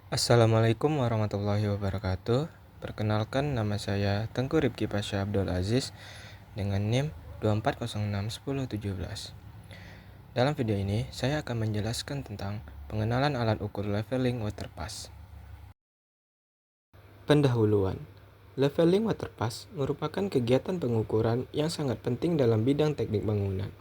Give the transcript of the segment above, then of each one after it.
Assalamualaikum warahmatullahi wabarakatuh. Perkenalkan, nama saya Tengku Rifki Pasha Abdul Aziz dengan NIM 240610117. Dalam video ini, saya akan menjelaskan tentang pengenalan alat ukur leveling waterpass. Pendahuluan. Leveling waterpass merupakan kegiatan pengukuran yang sangat penting dalam bidang teknik bangunan.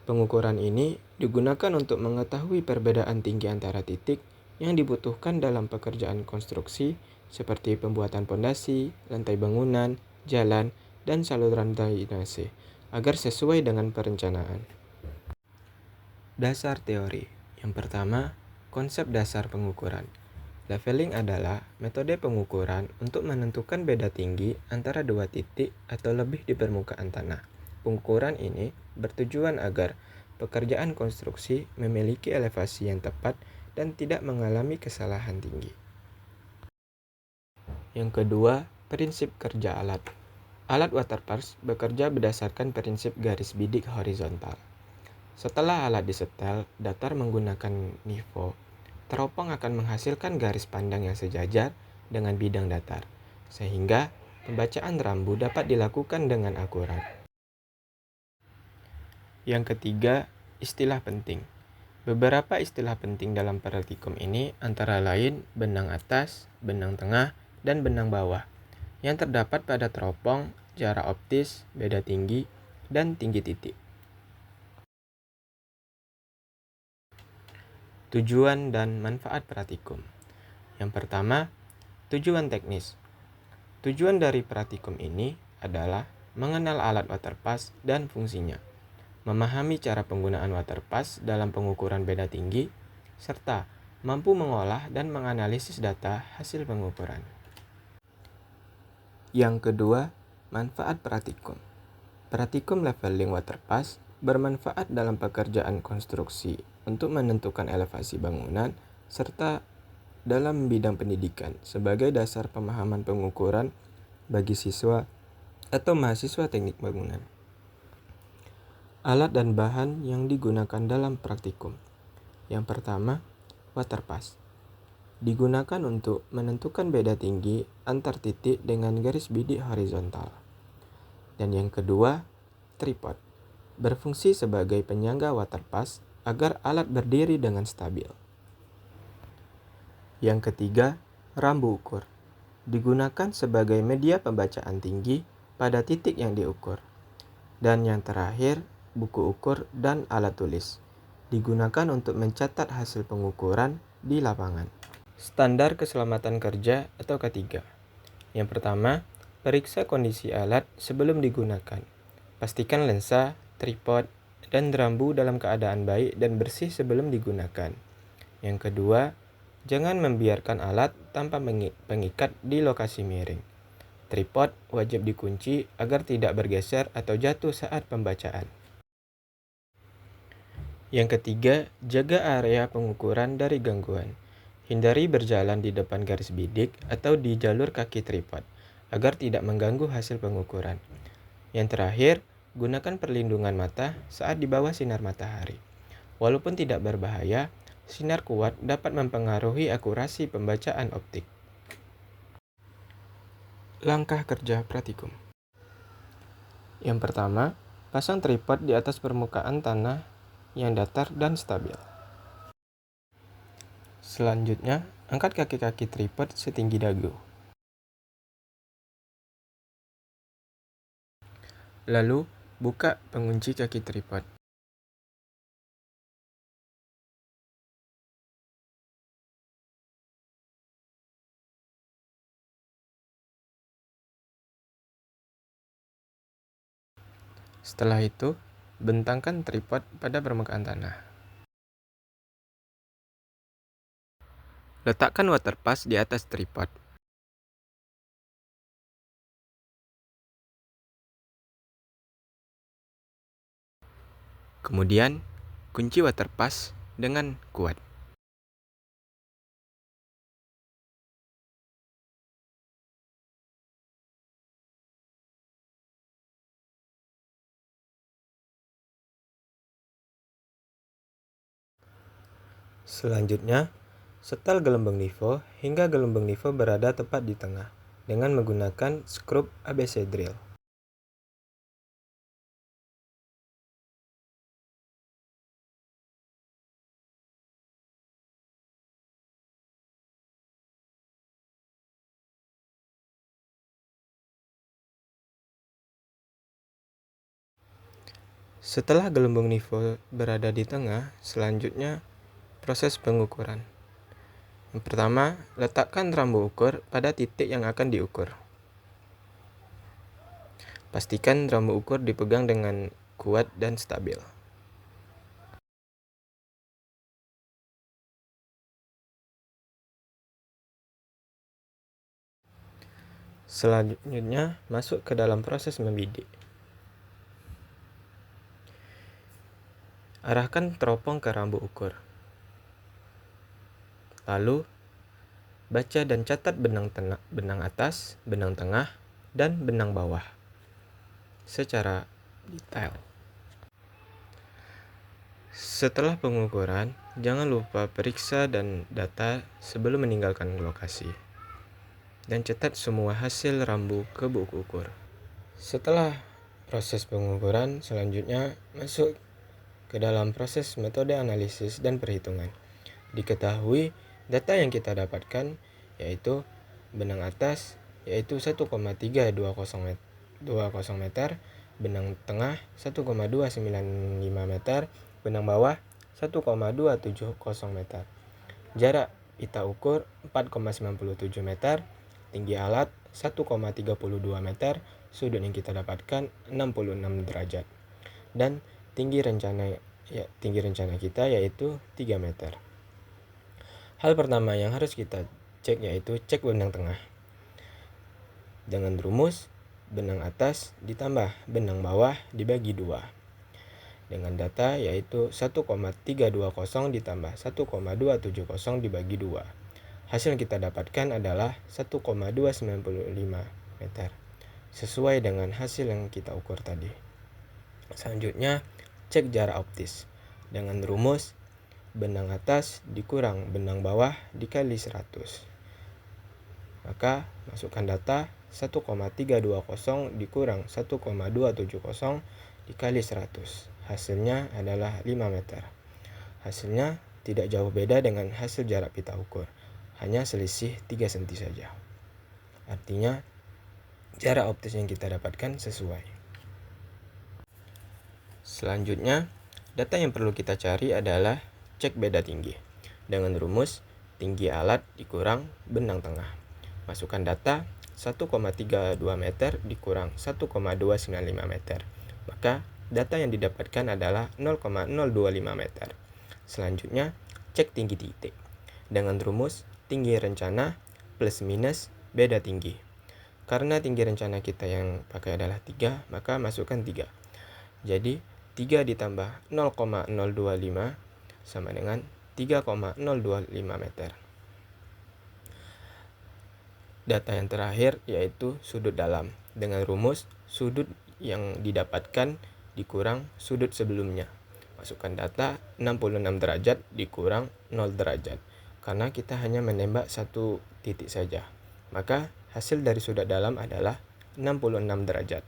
Pengukuran ini digunakan untuk mengetahui perbedaan tinggi antara titik yang dibutuhkan dalam pekerjaan konstruksi seperti pembuatan pondasi, lantai bangunan, jalan, dan saluran drainase agar sesuai dengan perencanaan. Dasar teori. Yang pertama, konsep dasar pengukuran. Leveling adalah metode pengukuran untuk menentukan beda tinggi antara dua titik atau lebih di permukaan tanah. Pengukuran ini bertujuan agar pekerjaan konstruksi memiliki elevasi yang tepat dan tidak mengalami kesalahan tinggi. Yang kedua, prinsip kerja alat. Alat waterpass bekerja berdasarkan prinsip garis bidik horizontal. Setelah alat disetel datar menggunakan nifo, teropong akan menghasilkan garis pandang yang sejajar dengan bidang datar, sehingga pembacaan rambu dapat dilakukan dengan akurat. Yang ketiga, istilah penting. Beberapa istilah penting dalam praktikum ini antara lain benang atas, benang tengah, dan benang bawah yang terdapat pada teropong, jarak optis, beda tinggi, dan tinggi titik. Tujuan dan manfaat praktikum. Yang pertama, tujuan teknis. Tujuan dari praktikum ini adalah mengenal alat waterpass dan fungsinya, memahami cara penggunaan waterpass dalam pengukuran beda tinggi, serta mampu mengolah dan menganalisis data hasil pengukuran. Yang kedua, manfaat praktikum. Praktikum leveling waterpass bermanfaat dalam pekerjaan konstruksi untuk menentukan elevasi bangunan serta dalam bidang pendidikan sebagai dasar pemahaman pengukuran bagi siswa atau mahasiswa teknik bangunan. Alat dan bahan yang digunakan dalam praktikum. Yang pertama, waterpass. Digunakan untuk menentukan beda tinggi antar titik dengan garis bidik horizontal. Dan yang kedua, tripod. Berfungsi sebagai penyangga waterpass agar alat berdiri dengan stabil. Yang ketiga, rambu ukur. Digunakan sebagai media pembacaan tinggi pada titik yang diukur. Dan yang terakhir, buku ukur dan alat tulis. Digunakan untuk mencatat hasil pengukuran di lapangan. Standar keselamatan kerja atau K3. Yang pertama, periksa kondisi alat sebelum digunakan. Pastikan lensa, tripod, dan rambu dalam keadaan baik dan bersih sebelum digunakan. Yang kedua, jangan membiarkan alat tanpa pengikat di lokasi miring. Tripod wajib dikunci agar tidak bergeser atau jatuh saat pembacaan. Yang ketiga, jaga area pengukuran dari gangguan. Hindari berjalan di depan garis bidik atau di jalur kaki tripod agar tidak mengganggu hasil pengukuran. Yang terakhir, gunakan perlindungan mata saat di bawah sinar matahari. Walaupun tidak berbahaya, sinar kuat dapat mempengaruhi akurasi pembacaan optik. Langkah kerja praktikum. Yang pertama, pasang tripod di atas permukaan tanah yang datar dan stabil. Selanjutnya, angkat kaki-kaki tripod setinggi dagu. Lalu, buka pengunci kaki tripod. Setelah itu, bentangkan tripod pada permukaan tanah. Letakkan waterpass di atas tripod. Kemudian, kunci waterpass dengan kuat. Selanjutnya, Setel gelembung nifo hingga gelembung nifo berada tepat di tengah dengan menggunakan skrup ABC drill. Setelah gelembung nifo berada di tengah, selanjutnya proses pengukuran. Yang pertama, letakkan rambu ukur pada titik yang akan diukur. Pastikan rambu ukur dipegang dengan kuat dan stabil. Selanjutnya, masuk ke dalam proses membidik. Arahkan teropong ke rambu ukur. Lalu, baca dan catat benang atas, benang tengah, dan benang bawah secara detail. Setelah pengukuran, jangan lupa periksa dan data sebelum meninggalkan lokasi. Dan catat semua hasil rambu ke buku ukur. Setelah proses pengukuran, selanjutnya masuk ke dalam proses metode analisis dan perhitungan. Diketahui data yang kita dapatkan yaitu benang atas yaitu 1,320 meter, benang tengah 1,295 meter, benang bawah 1,270 meter. Jarak pita ukur 4,97 meter, tinggi alat 1,32 meter, sudut yang kita dapatkan 66 derajat. Dan tinggi rencana kita yaitu 3 meter. Hal pertama yang harus kita cek yaitu cek benang tengah. Dengan rumus benang atas ditambah benang bawah dibagi 2. Dengan data yaitu 1,320 ditambah 1,270 dibagi 2. Hasil yang kita dapatkan adalah 1,295 meter. Sesuai dengan hasil yang kita ukur tadi. Selanjutnya, cek jarak optis. Dengan rumus benang atas dikurang benang bawah dikali 100. Maka masukkan data 1,320 dikurang 1,270 dikali 100. Hasilnya adalah 5 meter. Hasilnya tidak jauh beda dengan hasil jarak pita ukur. Hanya selisih 3 cm saja. Artinya jarak optis yang kita dapatkan sesuai. Selanjutnya, data yang perlu kita cari adalah cek beda tinggi. Dengan rumus tinggi alat dikurang benang tengah. Masukkan data 1,32 meter dikurang 1,295 meter. Maka data yang didapatkan adalah 0,025 meter. Selanjutnya, cek tinggi titik. Dengan rumus tinggi rencana plus minus beda tinggi. Karena tinggi rencana kita yang pakai adalah 3, maka masukkan 3. Jadi 3 ditambah 0,025 sama dengan 3,025 meter. Data yang terakhir yaitu sudut dalam. Dengan rumus sudut yang didapatkan dikurang sudut sebelumnya. Masukkan data 66 derajat dikurang 0 derajat. Karena kita hanya menembak satu titik saja. Maka hasil dari sudut dalam adalah 66 derajat.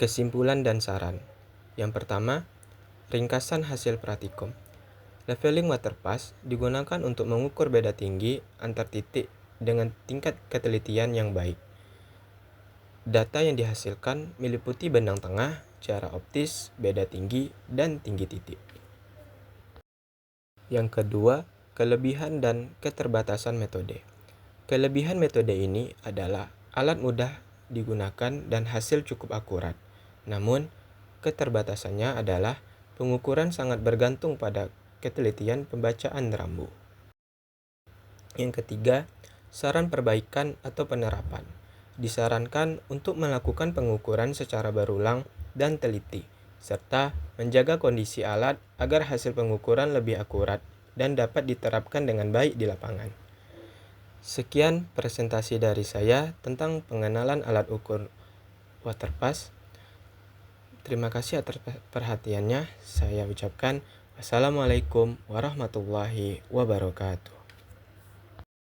Kesimpulan dan saran. Yang pertama, ringkasan hasil praktikum. Leveling waterpass digunakan untuk mengukur beda tinggi antar titik dengan tingkat ketelitian yang baik. Data yang dihasilkan meliputi benang tengah, jarak optis, beda tinggi, dan tinggi titik. Yang kedua, kelebihan dan keterbatasan metode. Kelebihan metode ini adalah alat mudah digunakan dan hasil cukup akurat. Namun, keterbatasannya adalah pengukuran sangat bergantung pada ketelitian pembacaan rambu. Yang ketiga, saran perbaikan atau penerapan. Disarankan untuk melakukan pengukuran secara berulang dan teliti, serta menjaga kondisi alat agar hasil pengukuran lebih akurat dan dapat diterapkan dengan baik di lapangan. Sekian presentasi dari saya tentang pengenalan alat ukur waterpass. Terima kasih atas perhatiannya. Saya ucapkan Assalamualaikum warahmatullahi wabarakatuh.